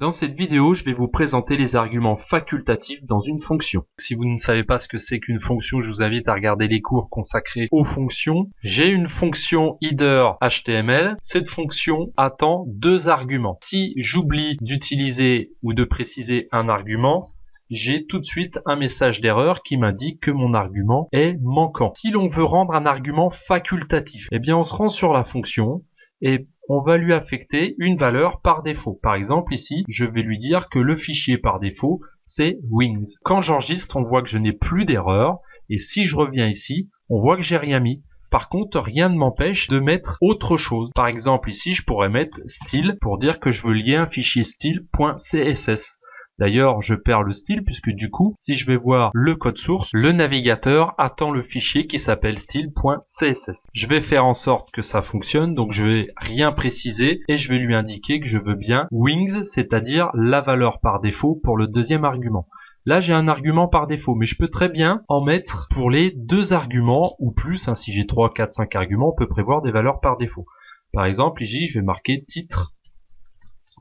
Dans cette vidéo, je vais vous présenter les arguments facultatifs dans une fonction. Si vous ne savez pas ce que c'est qu'une fonction, je vous invite à regarder les cours consacrés aux fonctions. J'ai une fonction header.html. Cette fonction attend deux arguments. Si j'oublie d'utiliser ou de préciser un argument, j'ai tout de suite un message d'erreur qui m'indique que mon argument est manquant. Si l'on veut rendre un argument facultatif, eh bien on se rend sur la fonction et on va lui affecter une valeur par défaut. Par exemple, ici, je vais lui dire que le fichier par défaut, c'est wings. Quand j'enregistre, on voit que je n'ai plus d'erreur. Et si je reviens ici, on voit que j'ai rien mis. Par contre, rien ne m'empêche de mettre autre chose. Par exemple, ici, je pourrais mettre style pour dire que je veux lier un fichier style.css. D'ailleurs, je perds le style puisque du coup, si je vais voir le code source, le navigateur attend le fichier qui s'appelle style.css. Je vais faire en sorte que ça fonctionne, donc je vais rien préciser et je vais lui indiquer que je veux bien wings, c'est-à-dire la valeur par défaut pour le deuxième argument. Là, j'ai un argument par défaut, mais je peux très bien en mettre pour les deux arguments ou plus. Si j'ai 3, 4, 5 arguments, on peut prévoir des valeurs par défaut. Par exemple, ici, je vais marquer titre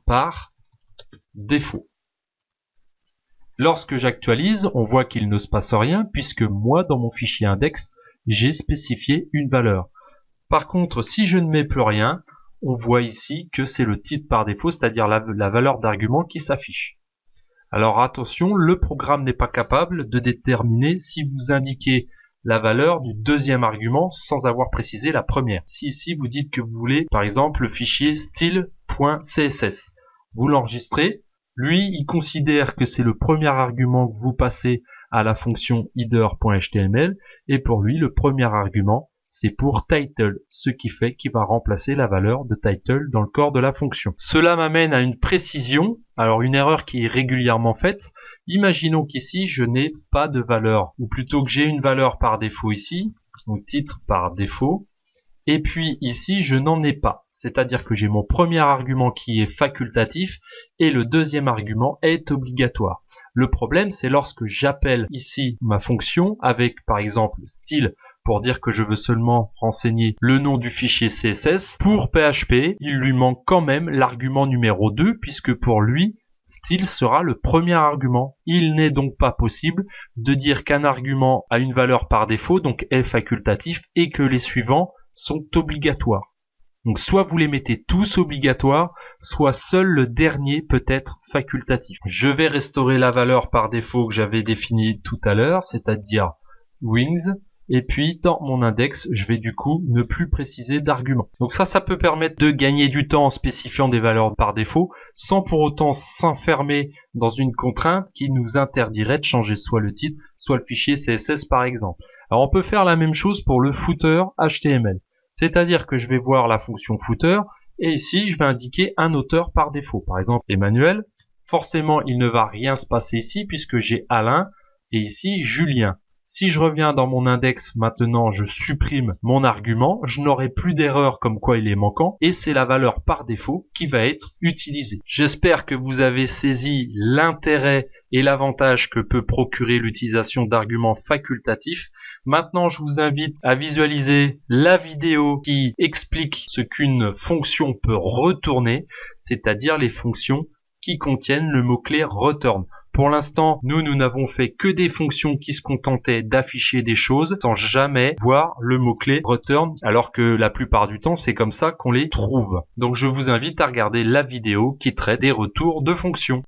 par défaut. Lorsque j'actualise, on voit qu'il ne se passe rien puisque moi, dans mon fichier index, j'ai spécifié une valeur. Par contre, si je ne mets plus rien, on voit ici que c'est le titre par défaut, c'est-à-dire la valeur d'argument qui s'affiche. Alors attention, le programme n'est pas capable de déterminer si vous indiquez la valeur du deuxième argument sans avoir précisé la première. Si ici vous dites que vous voulez, par exemple, le fichier style.css, vous l'enregistrez. Lui, il considère que c'est le premier argument que vous passez à la fonction header.html et pour lui, le premier argument, c'est pour title, ce qui fait qu'il va remplacer la valeur de title dans le corps de la fonction. Cela m'amène à une précision, alors une erreur qui est régulièrement faite. Imaginons qu'ici, je n'ai pas de valeur, ou plutôt que j'ai une valeur par défaut ici, donc titre par défaut, et puis ici, je n'en ai pas. C'est-à-dire que j'ai mon premier argument qui est facultatif et le deuxième argument est obligatoire. Le problème, c'est lorsque j'appelle ici ma fonction avec, par exemple, style pour dire que je veux seulement renseigner le nom du fichier CSS. Pour PHP, il lui manque quand même l'argument numéro 2 puisque pour lui, style sera le premier argument. Il n'est donc pas possible de dire qu'un argument a une valeur par défaut, donc est facultatif, et que les suivants sont obligatoires. Donc soit vous les mettez tous obligatoires, soit seul le dernier peut être facultatif. Je vais restaurer la valeur par défaut que j'avais définie tout à l'heure, c'est-à-dire wings, et puis dans mon index, je vais du coup ne plus préciser d'argument. Donc ça peut permettre de gagner du temps en spécifiant des valeurs par défaut, sans pour autant s'enfermer dans une contrainte qui nous interdirait de changer soit le titre, soit le fichier CSS par exemple. Alors on peut faire la même chose pour le footer HTML. C'est-à-dire que je vais voir la fonction footer et ici je vais indiquer un auteur par défaut. Par exemple Emmanuel. Forcément il ne va rien se passer ici puisque j'ai Alain et ici Julien. Si je reviens dans mon index maintenant, je supprime mon argument, je n'aurai plus d'erreur comme quoi il est manquant et c'est la valeur par défaut qui va être utilisée. J'espère que vous avez saisi l'intérêt et l'avantage que peut procurer l'utilisation d'arguments facultatifs. Maintenant, je vous invite à visualiser la vidéo qui explique ce qu'une fonction peut retourner, c'est-à-dire les fonctions qui contiennent le mot-clé return. Pour l'instant, nous n'avons fait que des fonctions qui se contentaient d'afficher des choses sans jamais voir le mot-clé return, alors que la plupart du temps, c'est comme ça qu'on les trouve. Donc je vous invite à regarder la vidéo qui traite des retours de fonctions.